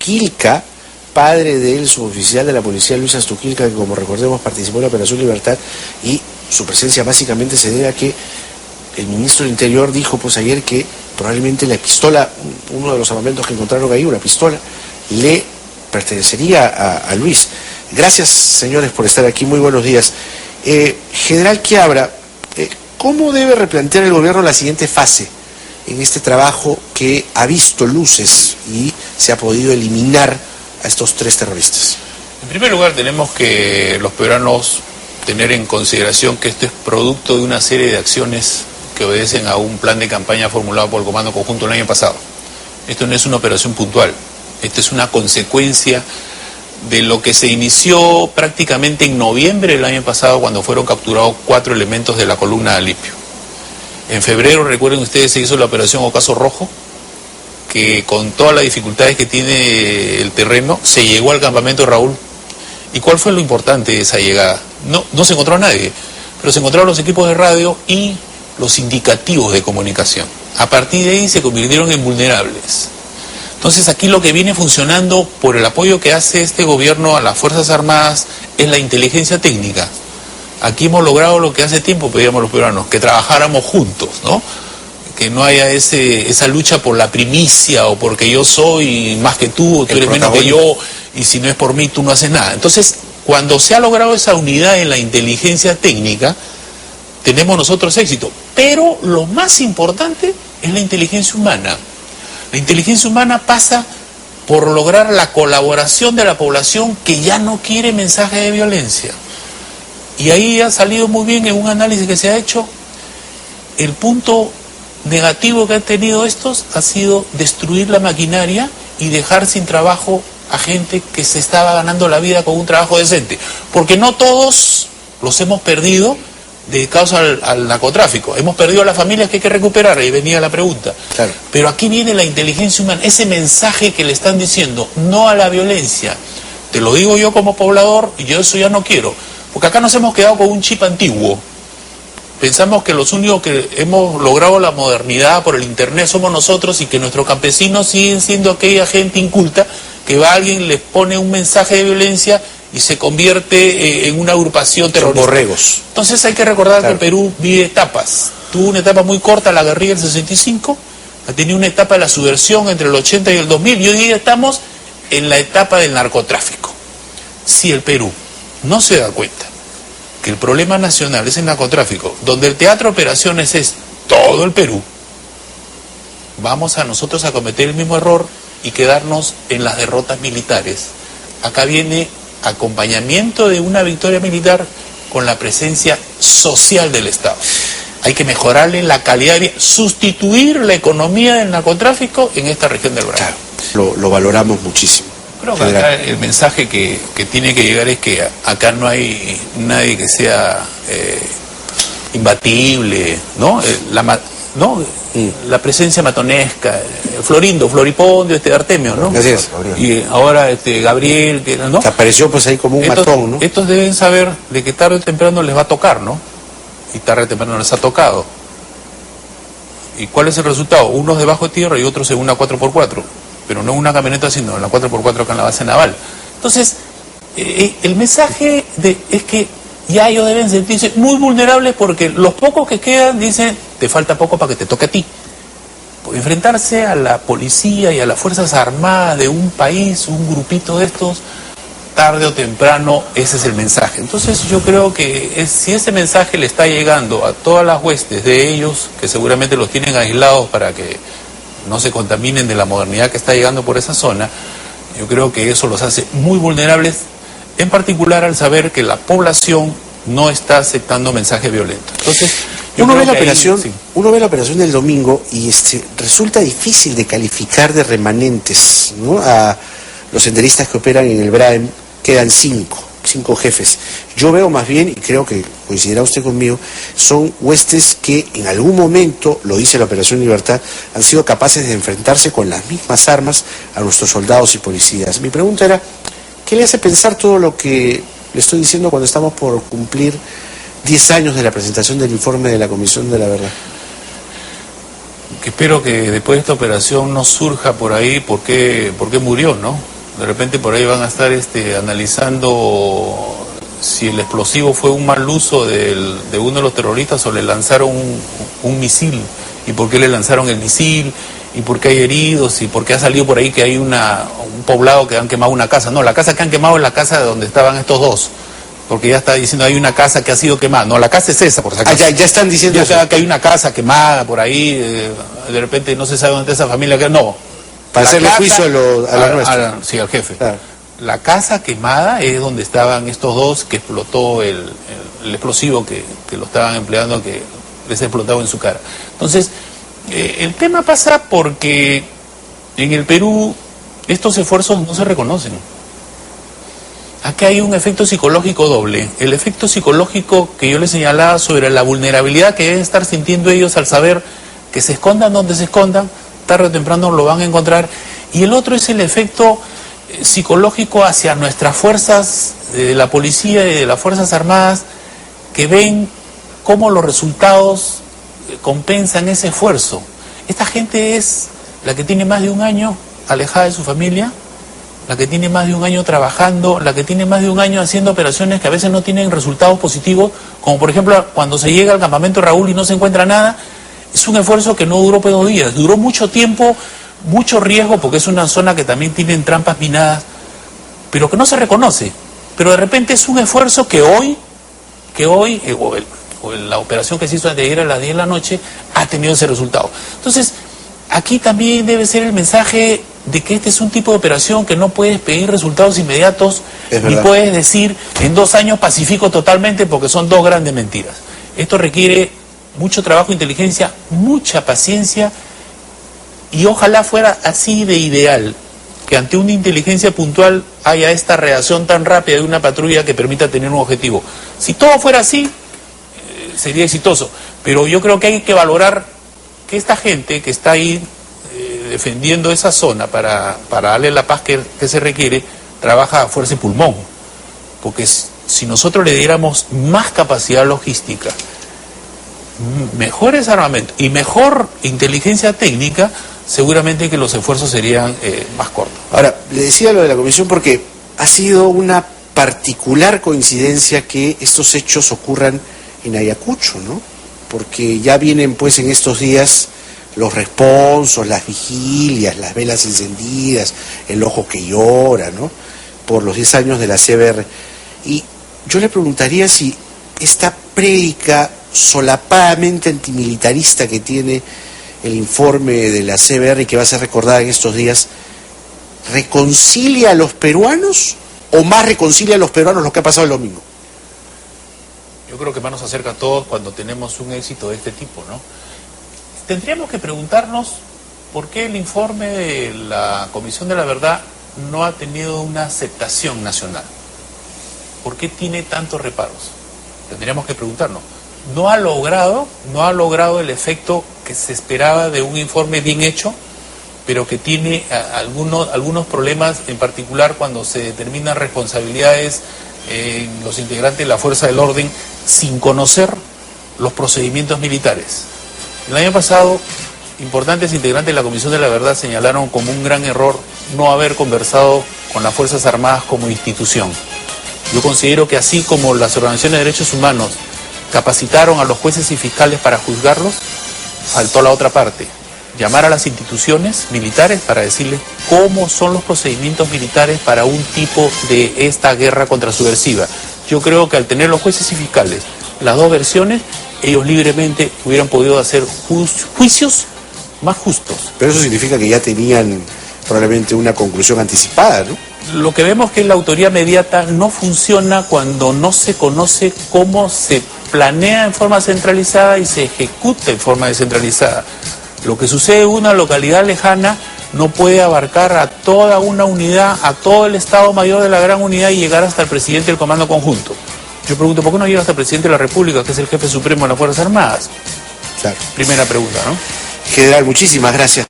Astuquilca, padre del suboficial de la policía Luis Astuquilca, que como recordemos participó en la Operación Libertad, y su presencia básicamente se debe a que el ministro del Interior dijo pues ayer que probablemente la pistola, uno de los armamentos que encontraron ahí, una pistola, le pertenecería a Luis. Gracias, señores, por estar aquí. Muy buenos días. General Quiabra, ¿cómo debe replantear el gobierno la siguiente fase en este trabajo que ha visto luces y se ha podido eliminar a estos 3 terroristas? En primer lugar, tenemos que los peruanos tener en consideración que esto es producto de una serie de acciones que obedecen a un plan de campaña formulado por el Comando Conjunto el año pasado. Esto no es una operación puntual, esto es una consecuencia de lo que se inició prácticamente en noviembre del año pasado, cuando fueron capturados 4 elementos de la columna de Alipio. En febrero, recuerden ustedes, se hizo la operación Ocaso Rojo, que con todas las dificultades que tiene el terreno, se llegó al campamento de Raúl. ¿Y cuál fue lo importante de esa llegada? No se encontró a nadie, pero se encontraron los equipos de radio y los indicativos de comunicación. A partir de ahí se convirtieron en vulnerables. Entonces aquí lo que viene funcionando por el apoyo que hace este gobierno a las Fuerzas Armadas es la inteligencia técnica. Aquí hemos logrado lo que hace tiempo pedíamos los peruanos, que trabajáramos juntos, ¿no? Que no haya esa lucha por la primicia o porque yo soy más que tú eres menos que yo, y si no es por mí tú no haces nada. Entonces, cuando se ha logrado esa unidad en la inteligencia técnica, tenemos nosotros éxito. Pero lo más importante es la inteligencia humana. La inteligencia humana pasa por lograr la colaboración de la población que ya no quiere mensajes de violencia. Y ahí ha salido muy bien en un análisis que se ha hecho. El punto negativo que han tenido estos ha sido destruir la maquinaria y dejar sin trabajo a gente que se estaba ganando la vida con un trabajo decente. Porque no todos los hemos perdido dedicados al narcotráfico. Hemos perdido a las familias que hay que recuperar, ahí venía la pregunta. Claro. Pero aquí viene la inteligencia humana, ese mensaje que le están diciendo, no a la violencia. Te lo digo yo como poblador, y yo eso ya no quiero. Porque acá nos hemos quedado con un chip antiguo. Pensamos que los únicos que hemos logrado la modernidad por el internet somos nosotros, y que nuestros campesinos siguen siendo aquella gente inculta que va a alguien, les pone un mensaje de violencia y se convierte en una agrupación terrorista. Son borregos. Entonces hay que recordar que el Perú vive etapas. Tuvo una etapa muy corta, la guerrilla del 65, ha tenido una etapa de la subversión entre el 80 y el 2000, y hoy día estamos en la etapa del narcotráfico. Si el Perú no se da cuenta que el problema nacional es el narcotráfico, donde el teatro de operaciones es todo el Perú, vamos a nosotros a cometer el mismo error y quedarnos en las derrotas militares. Acá viene acompañamiento de una victoria militar con la presencia social del Estado. Hay que mejorarle la calidad de vida, sustituir la economía del narcotráfico en esta región del Brasil. Claro, lo valoramos muchísimo. Creo que acá el mensaje que tiene que llegar es que acá no hay nadie que sea imbatible, ¿no? La presencia matonesca, Floripondio, Artemio, ¿no? Gracias, y ahora Gabriel, ¿no? Se apareció pues ahí como un matón, ¿no? Estos deben saber de que tarde o temprano les va a tocar, ¿no? Y tarde o temprano les ha tocado. ¿Y cuál es el resultado? Unos debajo de tierra y otros en una 4x4. Pero no en una camioneta, sino en la 4x4 acá en la base naval. Entonces, el mensaje es que ya ellos deben sentirse muy vulnerables, porque los pocos que quedan dicen, te falta poco para que te toque a ti. Enfrentarse a la policía y a las Fuerzas Armadas de un país, un grupito de estos, tarde o temprano, ese es el mensaje. Entonces yo creo que si ese mensaje le está llegando a todas las huestes de ellos, que seguramente los tienen aislados para que no se contaminen de la modernidad que está llegando por esa zona, yo creo que eso los hace muy vulnerables, en particular al saber que la población no está aceptando mensajes violentos. Entonces, uno ve la operación del domingo y resulta difícil de calificar de remanentes, ¿no? A los senderistas que operan en el BRAEM quedan 5 jefes. Yo veo más bien, y creo que coincidirá usted conmigo, son huestes que en algún momento, lo dice la Operación Libertad, han sido capaces de enfrentarse con las mismas armas a nuestros soldados y policías. Mi pregunta era, ¿qué le hace pensar todo lo que le estoy diciendo cuando estamos por cumplir 10 años de la presentación del informe de la Comisión de la Verdad? Que espero que después de esta operación no surja por ahí por qué murió, ¿no? De repente por ahí van a estar analizando si el explosivo fue un mal uso de uno de los terroristas o le lanzaron un misil, y por qué le lanzaron el misil, y por qué hay heridos, y por qué ha salido por ahí que hay un poblado que han quemado una casa. No, la casa que han quemado es la casa de donde estaban estos dos, porque ya está diciendo hay una casa que ha sido quemada. No, la casa es esa, por si acaso. Ya están diciendo ya que hay una casa quemada por ahí, de repente no se sabe dónde está esa familia, que no. Para hacerle juicio a la nuestra. Sí, al jefe. Claro. La casa quemada es donde estaban estos dos, que explotó el explosivo que lo estaban empleando, que les ha explotado en su cara. Entonces, el tema pasa porque en el Perú estos esfuerzos no se reconocen. Acá hay un efecto psicológico doble. El efecto psicológico que yo les señalaba sobre la vulnerabilidad que deben estar sintiendo ellos al saber que se escondan donde se escondan, tarde o temprano lo van a encontrar. Y el otro es el efecto psicológico hacia nuestras fuerzas de la policía y de las Fuerzas Armadas, que ven cómo los resultados compensan ese esfuerzo. Esta gente es la que tiene más de un año alejada de su familia, la que tiene más de un año trabajando, la que tiene más de un año haciendo operaciones que a veces no tienen resultados positivos, como por ejemplo cuando se llega al campamento Raúl y no se encuentra nada. Es un esfuerzo que no duró 2 días, duró mucho tiempo, mucho riesgo, porque es una zona que también tienen trampas minadas, pero que no se reconoce. Pero de repente es un esfuerzo que hoy o la operación que se hizo antes de ir a las 10 de la noche, ha tenido ese resultado. Entonces, aquí también debe ser el mensaje de que este es un tipo de operación que no puedes pedir resultados inmediatos, ni puedes decir en 2 años pacifico totalmente, porque son 2 grandes mentiras. Esto requiere mucho trabajo de inteligencia, mucha paciencia, y ojalá fuera así de ideal, que ante una inteligencia puntual haya esta reacción tan rápida de una patrulla que permita tener un objetivo. Si todo fuera así, sería exitoso, pero yo creo que hay que valorar que esta gente que está ahí defendiendo esa zona para darle la paz que se requiere, trabaja a fuerza y pulmón, porque si nosotros le diéramos más capacidad logística, mejores armamentos y mejor inteligencia técnica, seguramente que los esfuerzos serían más cortos. Ahora, le decía lo de la comisión porque ha sido una particular coincidencia que estos hechos ocurran en Ayacucho, ¿no? Porque ya vienen pues en estos días los responsos, las vigilias, las velas encendidas, el ojo que llora, ¿no? Por los 10 años de la CBR. Y yo le preguntaría si esta prédica solapadamente antimilitarista que tiene el informe de la CBR y que va a ser recordada en estos días, ¿reconcilia a los peruanos o más reconcilia a los peruanos lo que ha pasado el domingo? Yo creo que más nos acerca a todos cuando tenemos un éxito de este tipo, ¿no? Tendríamos que preguntarnos por qué el informe de la Comisión de la Verdad no ha tenido una aceptación nacional. ¿Por qué tiene tantos reparos? Tendríamos que preguntarnos. No ha logrado el efecto que se esperaba de un informe bien hecho, pero que tiene algunos problemas, en particular cuando se determinan responsabilidades en los integrantes de la fuerza del orden sin conocer los procedimientos militares. El año pasado, importantes integrantes de la Comisión de la Verdad señalaron como un gran error no haber conversado con las Fuerzas Armadas como institución. Yo considero que así como las organizaciones de derechos humanos capacitaron a los jueces y fiscales para juzgarlos, faltó la otra parte, llamar a las instituciones militares para decirles cómo son los procedimientos militares para un tipo de esta guerra contrasubversiva. Yo creo que al tener los jueces y fiscales las 2 versiones, ellos libremente hubieran podido hacer juicios más justos. Pero eso significa que ya tenían probablemente una conclusión anticipada, ¿no? Lo que vemos que la autoría mediata no funciona cuando no se conoce cómo se planea en forma centralizada y se ejecuta en forma descentralizada. Lo que sucede en una localidad lejana no puede abarcar a toda una unidad, a todo el Estado Mayor de la gran unidad y llegar hasta el presidente del Comando Conjunto. Yo pregunto, ¿por qué no llega hasta el presidente de la República, que es el jefe supremo de las Fuerzas Armadas? Claro. Primera pregunta, ¿no? General, muchísimas gracias.